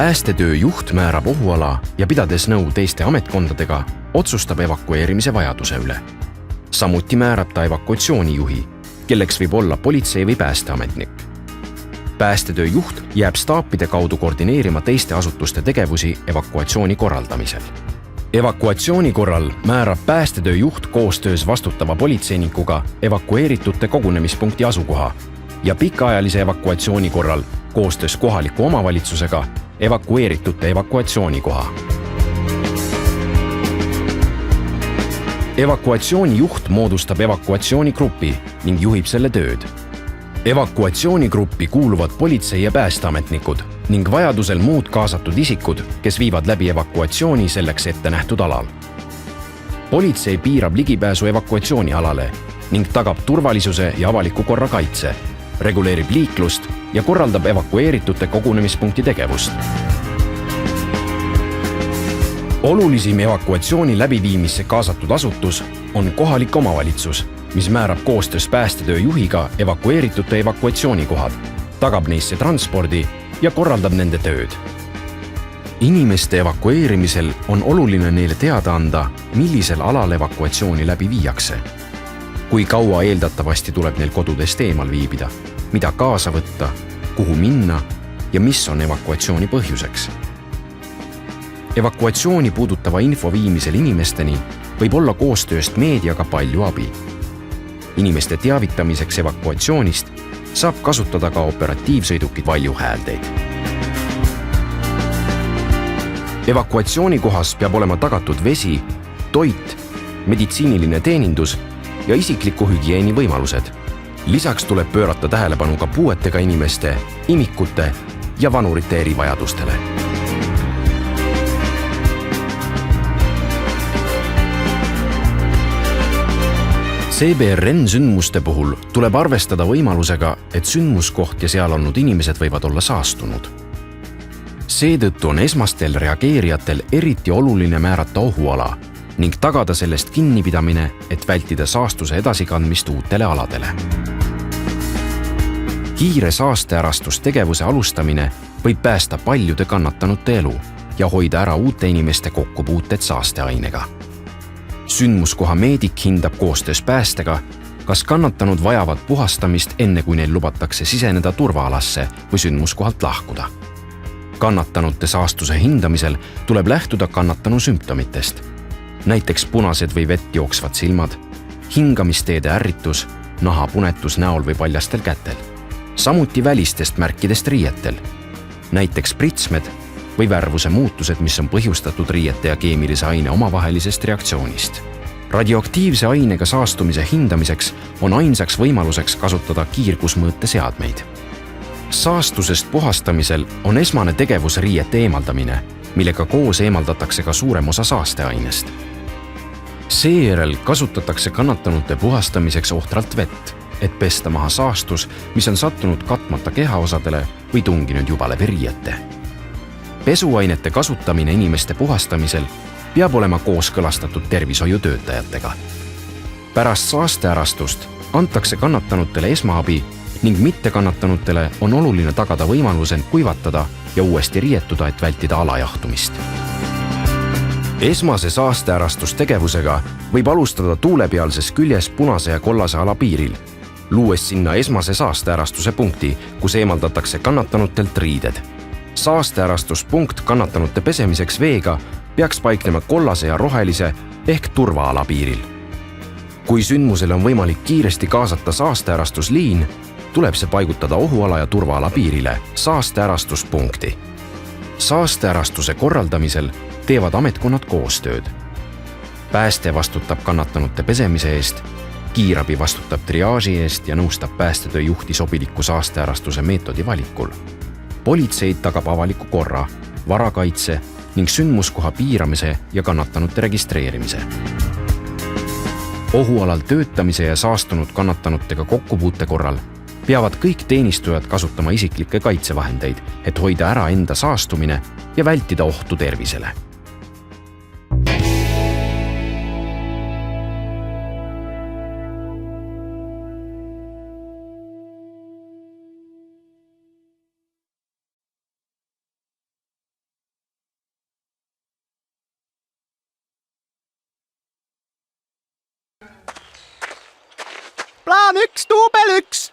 Päästetöö juht määrab ohuala ja pidades nõu teiste ametkondadega, otsustab evakueerimise vajaduse üle. Samuti määrab ta evakuatsioonijuhi, kelleks võib olla politsei või päästeametnik. Päästetöö juht jääb staapide kaudu koordineerima teiste asutuste tegevusi evakuatsiooni korraldamisel. Evakuatsiooni korral määrab päästetöö juht koostöös vastutava politseinikuga evakueeritute kogunemispunkti asukoha ja pikaajalise evakuatsiooni korral koostöös kohaliku omavalitsusega evakueeritute evakuatsioonikoha. Evakuatsioonijuht moodustab evakuatsioonigrupi ning juhib selle tööd. Evakuatsioonigruppi kuuluvad politsei- ja päästeametnikud ning vajadusel muud kaasatud isikud, kes viivad läbi evakuatsiooni selleks ette nähtud alal. Politsei piirab ligipääsu evakuatsioonialale ning tagab turvalisuse ja avaliku korra kaitse, reguleerib liiklust ja korraldab evakueeritute kogunemispunkti tegevust. Olulisim evakuatsiooni läbiviimisse kaasatud asutus on kohalik omavalitsus, mis määrab koostöös päästetöö juhiga evakueeritute evakuatsioonikohad, tagab neisse transpordi ja korraldab nende tööd. Inimeste evakueerimisel on oluline neile teada anda, millisel alal evakuatsiooni läbi viiakse. Kui kaua eeldatavasti tuleb neil kodudest eemal viibida, mida kaasa võtta, kuhu minna ja mis on evakuatsiooni põhjuseks. Evakuatsiooni puudutava info viimisel inimesteni võib olla koostööst meediaga palju abi. Inimeste teavitamiseks evakuatsioonist saab kasutada ka operatiivsõidukid valjuhääldeid. Evakuatsioonikohas peab olema tagatud vesi, toit, meditsiiniline teenindus ja isikliku hügieeni võimalused. Lisaks tuleb pöörata tähelepanu ka puuetega inimeste, imikute ja vanurite erivajadustele. CBRN sündmuste puhul tuleb arvestada võimalusega, et sündmuskoht ja seal olnud inimesed võivad olla saastunud. Seetõttu on esmastel reageerijatel eriti oluline määrata ohuala ning tagada sellest kinnipidamine, et vältida saastuse edasikandmist uutele aladele. Kiire saasteärastustegevuse alustamine võib päästa paljude kannatanute elu ja hoida ära uute inimeste kokkupuuted saasteainega. Sündmuskoha meedik hindab koostöös päästega, kas kannatanud vajavad puhastamist enne kui neil lubatakse siseneda turvaalasse või sündmuskohalt lahkuda. Kannatanute saastuse hindamisel tuleb lähtuda kannatanu sümptomitest, näiteks punased või vett jooksvad silmad, hingamisteede ärritus, nahapunetus näol või paljastel kätel, samuti välistest märkidest riietel, näiteks pritsmed või värvuse muutused, mis on põhjustatud riiete ja keemilise aine omavahelisest reaktsioonist. Radioaktiivse ainega saastumise hindamiseks on ainsaks võimaluseks kasutada kiirgusmõõteseadmeid. Saastusest puhastamisel on esmane tegevus riiete eemaldamine, millega koos eemaldatakse ka suurem osa saasteainest. Seejärel kasutatakse kannatanute puhastamiseks ohtralt vett, et pesta maha saastus, mis on sattunud katmata kehaosadele või tunginud juba läbi riiete. Pesuainete kasutamine inimeste puhastamisel peab olema kooskõlastatud tervishoiutöötajatega. Pärast saasteärastust antakse kannatanutele esmaabi ning mittekannatanutele on oluline tagada võimalus end kuivatada ja uuesti riietuda, et vältida alajahtumist. Esmase saasteärastustegevusega võib alustada tuulepealses küljes punase ja kollase ala piiril, luues sinna esmase saasteärastuse punkti, kus eemaldatakse kannatanutelt riided. Saasteärastuspunkt kannatanute pesemiseks veega peaks paiknema kollase ja rohelise ehk turvaala piiril. Kui sündmusele on võimalik kiiresti kaasata saasteärastusliin, tuleb see paigutada ohuala ja turvaala piirile saasteärastuspunkti. Saasteärastuse korraldamisel teevad ametkonnad koostööd. Pääste vastutab kannatanute pesemise eest, kiirabi vastutab triaaži eest ja nõustab päästetöö juhti sobiliku saasteärastuse meetodi valikul. Politsei tagab avaliku korra, varakaitse ning sündmuskoha piiramise ja kannatanute registreerimise. Ohualal töötamise ja saastunud kannatanutega kokkupuute korral peavad kõik teenistujad kasutama isiklikke kaitsevahendeid, et hoida ära enda saastumine ja vältida ohtu tervisele. plaan 1, duubel 1.